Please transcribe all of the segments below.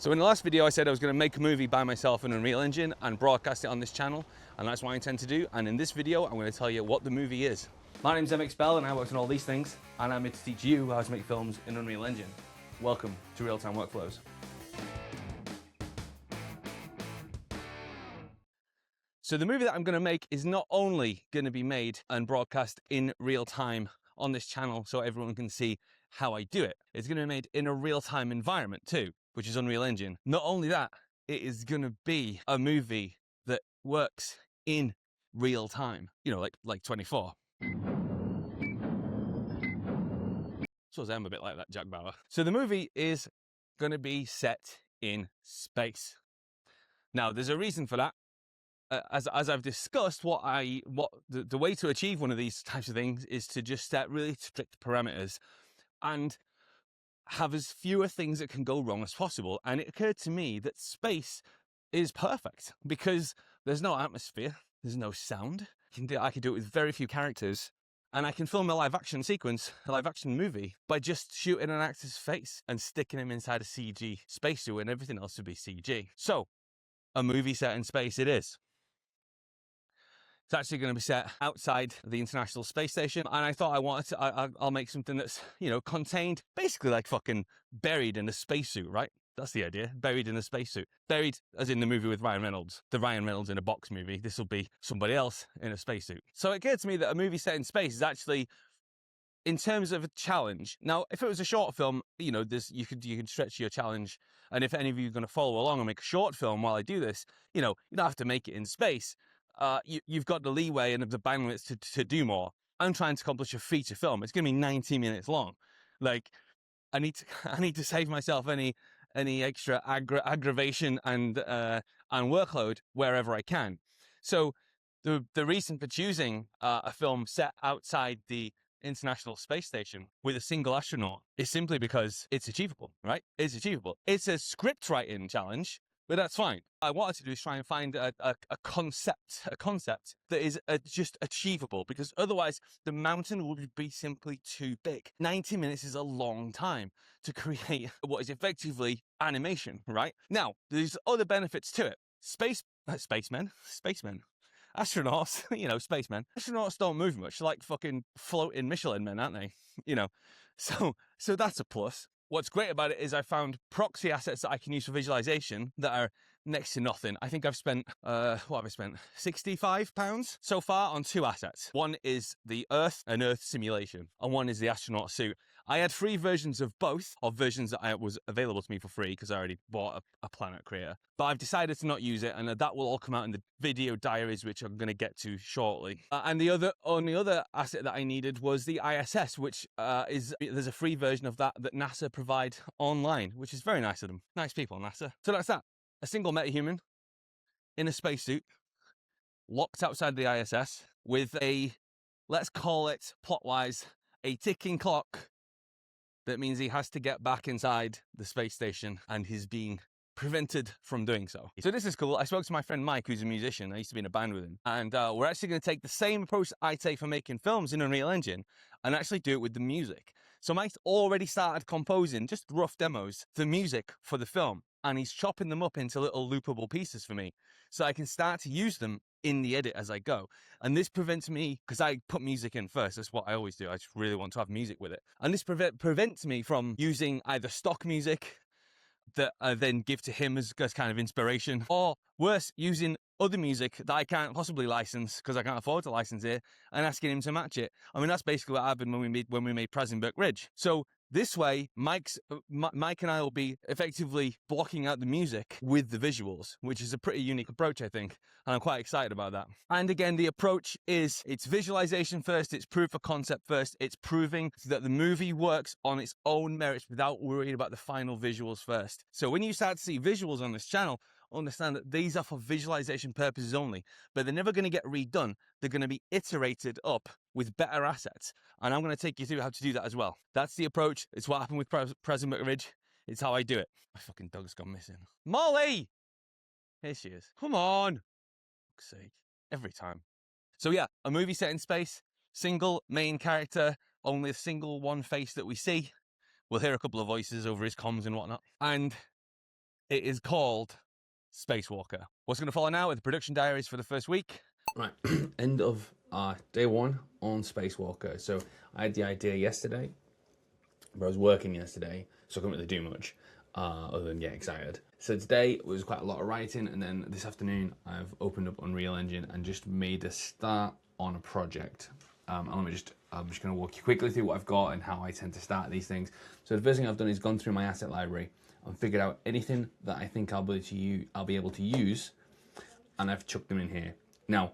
So in the last video I said I was going to make a movie by myself in Unreal Engine and broadcast it on this channel, and that's what I intend to do. And in this video I'm going to tell you what the movie is. My name's MXBell and I work on all these things, and I'm here to teach you how to make films in Unreal Engine. Welcome to Realtime Workflows. So the movie that I'm going to make is not only going to be made and broadcast in real time on this channel so everyone can see how I do it. It's going to be made in a real-time environment too, which is Unreal Engine. Not only that, it is going to be a movie that works in real time, you know, like 24. So I'm a bit like that Jack Bauer. So the movie is going to be set in space. Now, there's a reason for that. As I've discussed, the way to achieve one of these types of things is to just set really strict parameters and have as fewer things that can go wrong as possible. And it occurred to me that space is perfect because there's no atmosphere, there's no sound. I can do it with very few characters, and I can film a live action sequence, a live action movie, by just shooting an actor's face and sticking him inside a CG spacesuit, and everything else would be CG. So, a movie set in space it is. It's actually going to be set outside the International Space Station, and I thought I'll make something that's, you know, contained, basically like fucking buried in a spacesuit, right? That's the idea, buried in a spacesuit. Buried as in the movie with Ryan Reynolds, the Ryan Reynolds in a box movie. This will be somebody else in a spacesuit. So it occurred to me that a movie set in space is actually, in terms of a challenge. Now, if it was a short film, you know, you can stretch your challenge, and if any of you are going to follow along and make a short film while I do this, you know, you don't have to make it in space. You've got the leeway and the bandwidth to do more. I'm trying to accomplish a feature film. It's going to be 90 minutes long. Like, I need to save myself any extra aggravation and workload wherever I can. So the reason for choosing a film set outside the International Space Station with a single astronaut is simply because it's achievable, right? It's achievable. It's a script writing challenge, but that's fine. I wanted to do is try and find a concept that is just achievable, because otherwise the mountain would be simply too big. 90 minutes is a long time to create what is effectively animation, right? Now, there's other benefits to it. Spacemen, astronauts, you know, spacemen. Astronauts don't move much, like fucking floating Michelin men, aren't they? You know, so that's a plus. What's great about it is I found proxy assets that I can use for visualization that are next to nothing. I think I've spent, what have I spent? £65 so far on two assets. One is the Earth, an Earth simulation, and one is the astronaut suit. I had free versions of both, or versions that was available to me for free because I already bought a Planet Creator. But I've decided to not use it, and that will all come out in the video diaries, which I'm going to get to shortly. And the only other asset that I needed was the ISS, which there's a free version of that NASA provide online, which is very nice of them. Nice people, NASA. So that's that. A single MetaHuman in a spacesuit, locked outside the ISS with a, let's call it, plot-wise, a ticking clock. That means he has to get back inside the space station, and he's being prevented from doing so. So this is cool. I spoke to my friend Mike, who's a musician. I used to be in a band with him. And we're actually going to take the same approach I take for making films in Unreal Engine and actually do it with the music. So Mike's already started composing, just rough demos, the music for the film. And he's chopping them up into little loopable pieces for me, so I can start to use them in the edit as I go. And this prevents me, because I put music in first, that's what I always do, I just really want to have music with it. And this prevents me from using either stock music that I then give to him as kind of inspiration, or worse, using other music that I can't possibly license because I can't afford to license it, and asking him to match it. I mean, that's basically what happened when we made Prassenberg Ridge. So this way, Mike and I will be effectively blocking out the music with the visuals, which is a pretty unique approach, I think, and I'm quite excited about that. And again, the approach is, it's visualization first, it's proof of concept first, it's proving that the movie works on its own merits without worrying about the final visuals first. So when you start to see visuals on this channel, understand that these are for visualization purposes only, but they're never going to get redone. They're going to be iterated up with better assets, and I'm going to take you through how to do that as well. That's the approach. It's what happened with Prassenberg Ridge. It's how I do it. My fucking dog's gone missing. Molly! Here she is. Come on! For fuck's sake. Every time. So yeah, a movie set in space, single main character, only a single one face that we see. We'll hear a couple of voices over his comms and whatnot. And It is called Spacewalker. What's going to follow now are the production diaries for the first week. Right, end of day one on Spacewalker. So I had the idea yesterday, but I was working yesterday, so I couldn't really do much other than get excited. So today was quite a lot of writing, and then this afternoon I've opened up Unreal Engine and just made a start on a project. I'm just going to walk you quickly through what I've got and how I tend to start these things. So the first thing I've done is gone through my asset library and figured out anything that I think I'll be able to use, and I've chucked them in here. Now,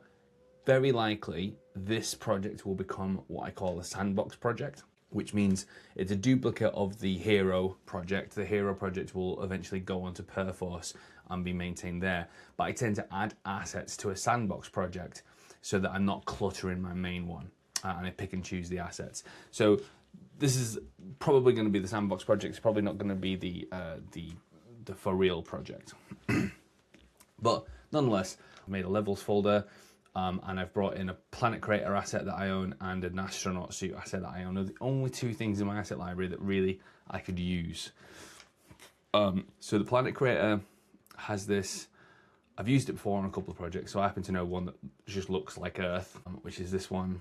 very likely this project will become what I call a sandbox project, which means it's a duplicate of the Hero project. The Hero project will eventually go on to Perforce and be maintained there. But I tend to add assets to a sandbox project so that I'm not cluttering my main one, and I pick and choose the assets. So this is probably going to be the sandbox project. It's probably not going to be the for real project. But nonetheless, I made a levels folder. And I've brought in a planet creator asset that I own and an astronaut suit asset that I own. They're the only two things in my asset library that really I could use. So the planet creator has this. I've used it before on a couple of projects, so I happen to know one that just looks like Earth, which is this one.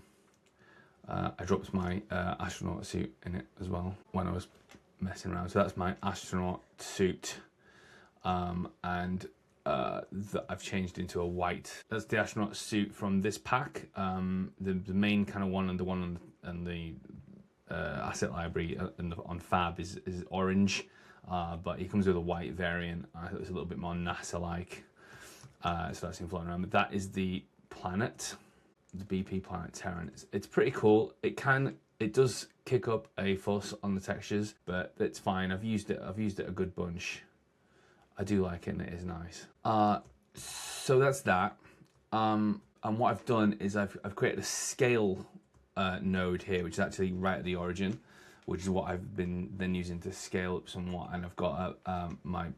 I dropped my astronaut suit in it as well when I was messing around. So that's my astronaut suit, and that I've changed into a white. That's the astronaut suit from this pack. The main kind of one and the one on the asset library on Fab is orange, but he comes with a white variant. I thought it was a little bit more NASA-like, so that's him flying around. But that is the planet, the BP planet Terran. It's pretty cool. It does kick up a fuss on the textures, but it's fine. I've used it a good bunch. I do like it and it is nice. So that's that. And what I've done is I've created a scale node here, which is actually right at the origin, which is what I've been then using to scale up somewhat. And I've got my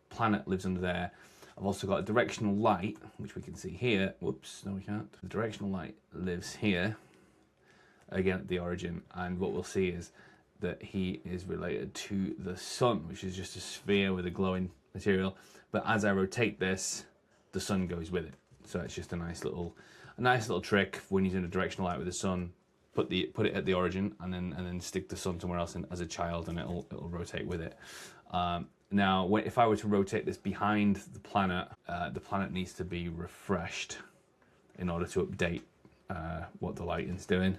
planet lives under there. I've also got a directional light, which we can see here. Whoops, no we can't. The directional light lives here, again at the origin. And what we'll see is that he is related to the sun, which is just a sphere with a glowing material. But as I rotate this, the sun goes with it. So it's just a nice little trick when using a directional light with the sun. Put it at the origin and then stick the sun somewhere else as a child, and it'll rotate with it. Now, if I were to rotate this behind the planet needs to be refreshed in order to update what the lighting's doing.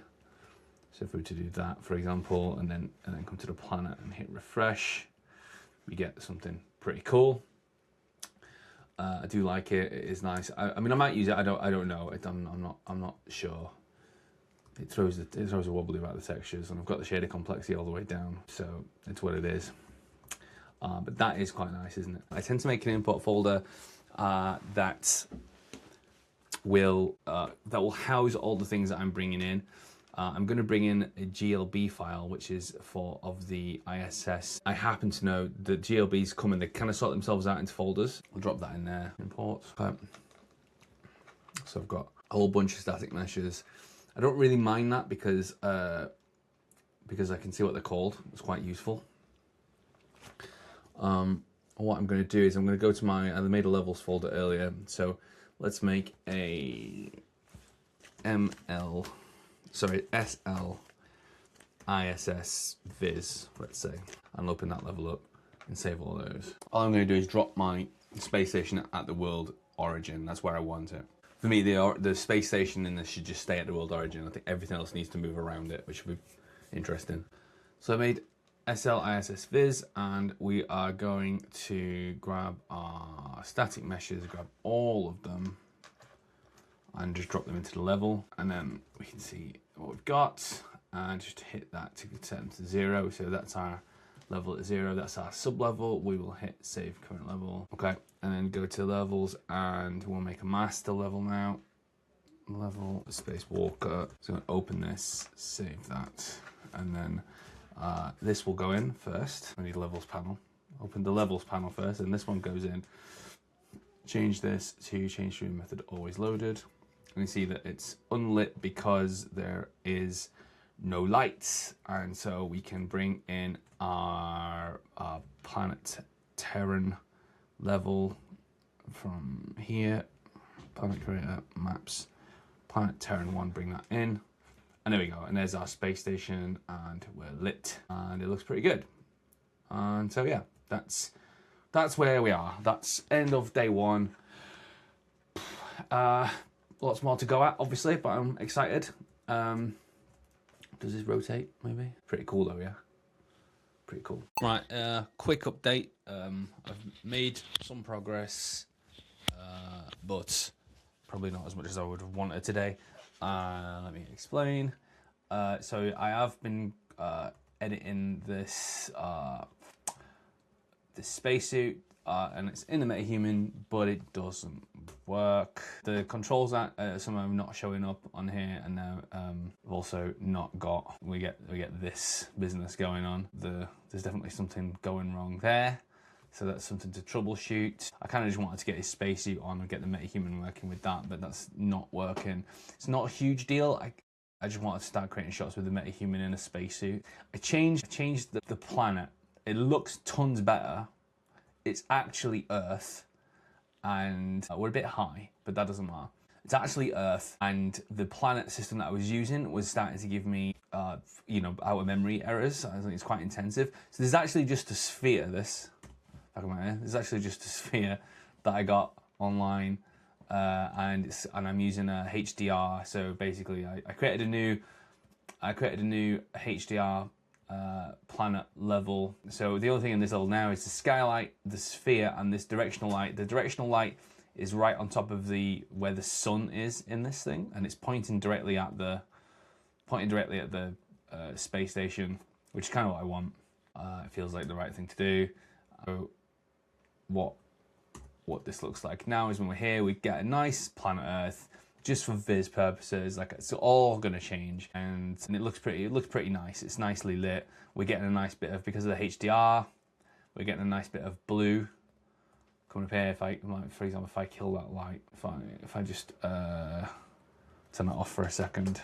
So if we were to do that, for example, and then come to the planet and hit refresh, we get something pretty cool. I do like it. It is nice. I mean, I might use it. I don't know. I'm not sure. It throws a wobbly about the textures, and I've got the shader complexity all the way down, so it's what it is. But that is quite nice, isn't it? I tend to make an import folder that will house all the things that I'm bringing in. I'm going to bring in a GLB file, which is of the ISS. I happen to know that GLBs come and they kind of sort themselves out into folders. I'll drop that in there. Imports. Okay. So I've got a whole bunch of static meshes. I don't really mind that because I can see what they're called. It's quite useful. What I'm going to do is I'm going to go to I made a levels folder earlier. So let's make a SL ISS viz, let's say, and open that level up and save all those. All I'm going to do is drop my space station at the world origin. That's where I want it. For me, the space station in this should just stay at the world origin. I think everything else needs to move around it, which would be interesting. So I made SL ISS viz, and we are going to grab our static meshes, grab all of them, and just drop them into the level, and then we can see what we've got, and just hit that to set them to 0. So that's our level at 0. That's our sub level. We will hit save current level. Okay, and then go to levels, and we'll make a master level now. Level Spacewalker. So I'm gonna open this, save that, and then this will go in first. I need a levels panel. Open the levels panel first, and this one goes in. Change this to change stream method always loaded. And you see that it's unlit because there is no lights, and so we can bring in our planet Terran level from here. Planet creator, maps, planet Terran 1, bring that in. And there we go. And there's our space station, and we're lit, and it looks pretty good. And so yeah, that's where we are. That's end of day one. Lots more to go at, obviously, but I'm excited. Does this rotate, maybe? Pretty cool though, yeah. Pretty cool. Right, quick update. I've made some progress, but probably not as much as I would have wanted today. Let me explain. So I have been editing this spacesuit, and it's in the MetaHuman, but it doesn't work. The controls are some of them not showing up on here, and now we've also not got. We get this business going on. There's definitely something going wrong there. So that's something to troubleshoot. I kind of just wanted to get his spacesuit on and get the MetaHuman working with that, but that's not working. It's not a huge deal. I just wanted to start creating shots with the MetaHuman in a spacesuit. I changed the planet. It looks tons better. It's actually Earth, and we're a bit high, but that doesn't matter. It's actually Earth, and the planet system that I was using was starting to give me, out of memory errors. I think it's quite intensive. So there's actually just a sphere. There's actually just a sphere that I got online, and I'm using a HDR. So basically, I created a new HDR planet level. So the only thing in this level now is the skylight, the sphere, and this directional light. The directional light is right on top of where the sun is in this thing, and it's pointing directly at the space station, which is kind of what I want. It feels like the right thing to do. So what this looks like now is when we're here, we get a nice planet Earth. Just for viz purposes, like it's all gonna change, and it looks pretty nice. It's nicely lit. We're getting a nice bit of, because of the HDR, we're getting a nice bit of blue coming up here. If I, like, for example, if I kill that light, if I just turn that off for a second,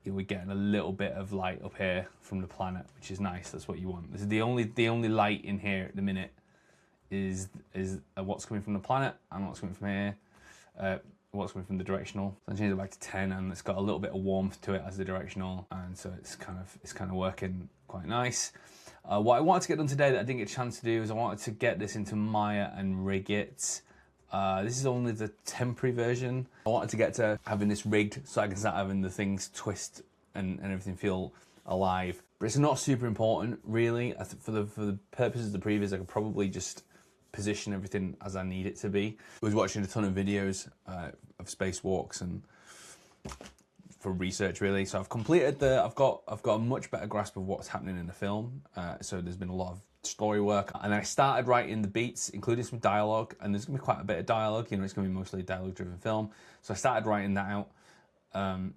we're getting a little bit of light up here from the planet, which is nice. That's what you want. This is the only light in here at the minute is what's coming from the planet and what's coming from here. What's coming from the directional. So I changed it back to 10, and it's got a little bit of warmth to it as the directional, and so it's kind of working quite nice. What I wanted to get done today that I didn't get a chance to do is I wanted to get this into Maya and rig it. This is only the temporary version. I wanted to get to having this rigged so I can start having the things twist and everything feel alive. But it's not super important, really. For the purposes of the previews, I could probably just position everything as I need it to be. I was watching a ton of videos of spacewalks and for research, really. So I've completed I've got a much better grasp of what's happening in the film. So there's been a lot of story work, and I started writing the beats, including some dialogue, and there's gonna be quite a bit of dialogue. It's gonna be mostly a dialogue-driven film. So I started writing that out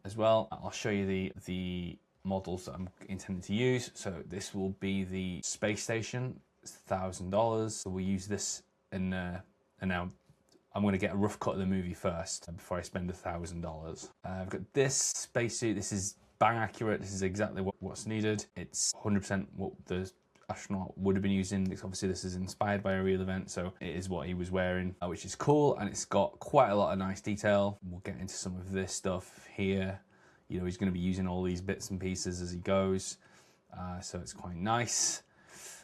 as well. I'll show you the models that I'm intending to use. So this will be the space station. It's $1,000. So we'll use this and now I'm going to get a rough cut of the movie first before I spend $1,000. I've got this spacesuit. This is bang accurate. This is exactly what's needed. It's 100% what the astronaut would have been using. Obviously, this is inspired by a real event, so it is what he was wearing, which is cool, and it's got quite a lot of nice detail. We'll get into some of this stuff here. He's going to be using all these bits and pieces as he goes, so it's quite nice.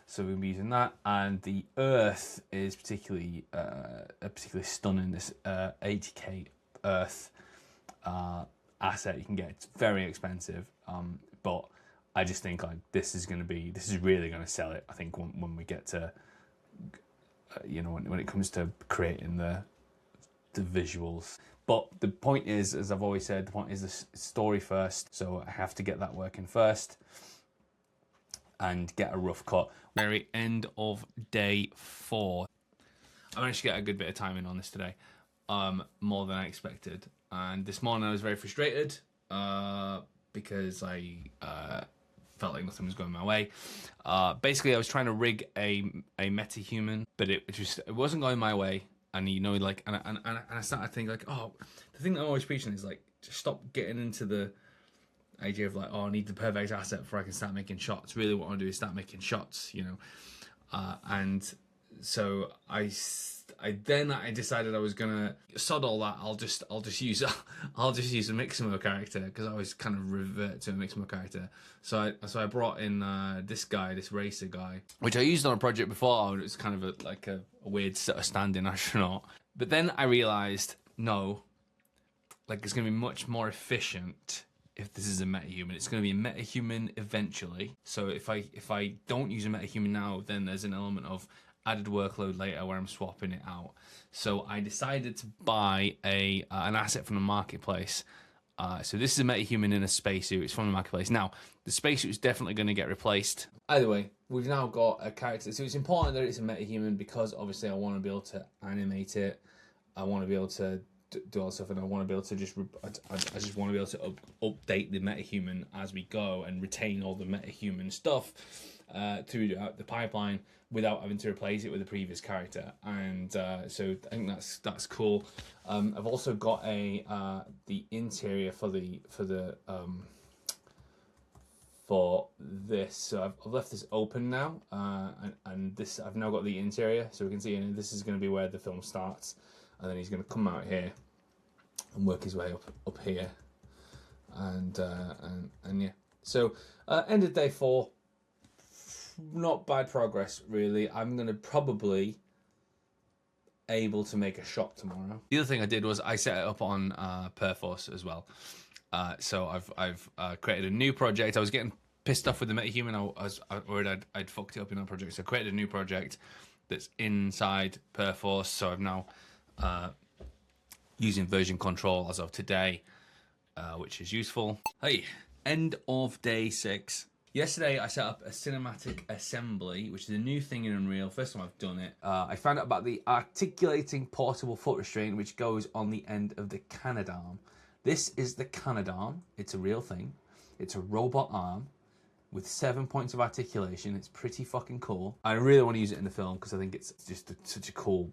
So we'll be using that, and the Earth is particularly stunning. This 80k Earth asset you can get. It's very expensive, but I just think like this is really going to sell it. I think when we get to when it comes to creating the visuals. But the point is, as I've always said, the point is the story first. So I have to get that working first and get a rough cut. Very end of day 4. I managed to get a good bit of time in on this today, more than I expected. And this morning I was very frustrated because I felt like nothing was going my way. Basically, I was trying to rig a MetaHuman, but it wasn't going my way. And and I started thinking like, oh, the thing that I'm always preaching is like, just stop getting into the idea of like, oh, I need the perfect asset before I can start making shots. Really what I want to do is start making shots, and so I decided I was gonna sod all that. I'll just use a Mixamo character, because I always kind of revert to a Mixamo character. So I brought in this racer guy, which I used on a project before. It was kind of like a weird sort of stand-in astronaut. But then I realized, no, like it's gonna be much more efficient if this is a MetaHuman. It's going to be a MetaHuman eventually. So if I don't use a MetaHuman now, then there's an element of added workload later where I'm swapping it out. So I decided to buy an asset from the marketplace. So this is a MetaHuman in a spacesuit. It's from the marketplace. Now, the spacesuit is definitely going to get replaced. Either way, we've now got a character. So it's important that it's a MetaHuman, because obviously I want to be able to animate it. I want to be able to do all that stuff, and I want to be able to I just want to be able to update the MetaHuman as we go and retain all the MetaHuman stuff throughout the pipeline without having to replace it with a previous character. And so I think that's cool. I've also got the interior for this. So I've left this open now, and this I've now got the interior, so we can see, and this is going to be where the film starts. And then he's going to come out here and work his way up here, and yeah. So end of day 4, not bad progress really. I'm going to probably able to make a shop tomorrow. The other thing I did was I set it up on Perforce as well. So I've created a new project. I was getting pissed off with the MetaHuman. I was worried I'd fucked it up in that project. So I created a new project that's inside Perforce. So I've now using version control as of today, which is useful. Hey, end of day 6. Yesterday I set up a cinematic assembly, which is a new thing in Unreal. First time I've done it. I found out about the articulating portable foot restraint, which goes on the end of the Canadarm. This is the Canadarm. It's a real thing. It's a robot arm with 7 points of articulation. It's pretty fucking cool. I really want to use it in the film because I think it's just such a cool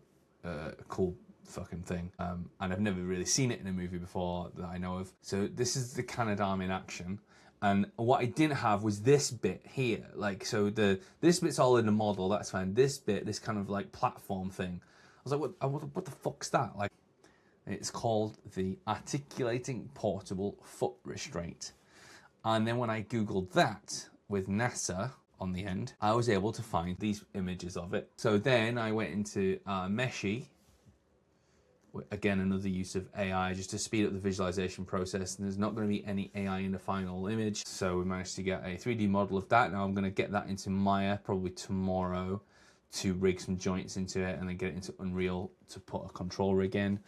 fucking thing, and I've never really seen it in a movie before that I know of. So this is the Canadarm in action, and what I didn't have was this bit here. Like, so this bit's all in the model, that's fine. This bit, this kind of like platform thing, I was like, what the fuck's that? Like, it's called the articulating portable foot restraint. And then when I googled that with NASA on the end, I was able to find these images of it. So then I went into Meshy. Again, another use of AI just to speed up the visualization process, and there's not going to be any AI in the final image. So we managed to get a 3D model of that. Now I'm going to get that into Maya probably tomorrow to rig some joints into it, and then get it into Unreal to put a control rig in.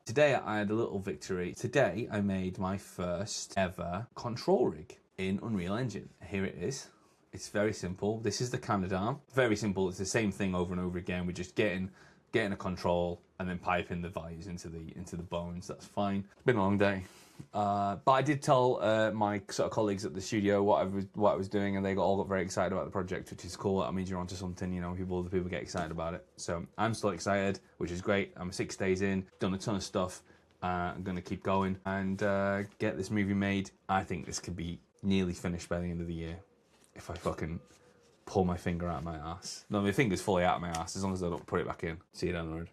Today I had a little victory. Today I made my first ever control rig in Unreal Engine. Here it is. It's very simple. This is the Canadarm. Very simple. It's the same thing over and over again. We're just getting a control and then piping the values into the bones. That's fine. It's been a long day, but I did tell my sort of colleagues at the studio what I was doing, and they all got very excited about the project, which is cool. That means you're onto something, you know. Other people get excited about it. So I'm still excited, which is great. I'm 6 days in, done a ton of stuff. I'm gonna keep going and get this movie made. I think this could be nearly finished by the end of the year if I fucking pull my finger out of my ass. No, my finger's fully out of my ass as long as I don't put it back in. See you down the road.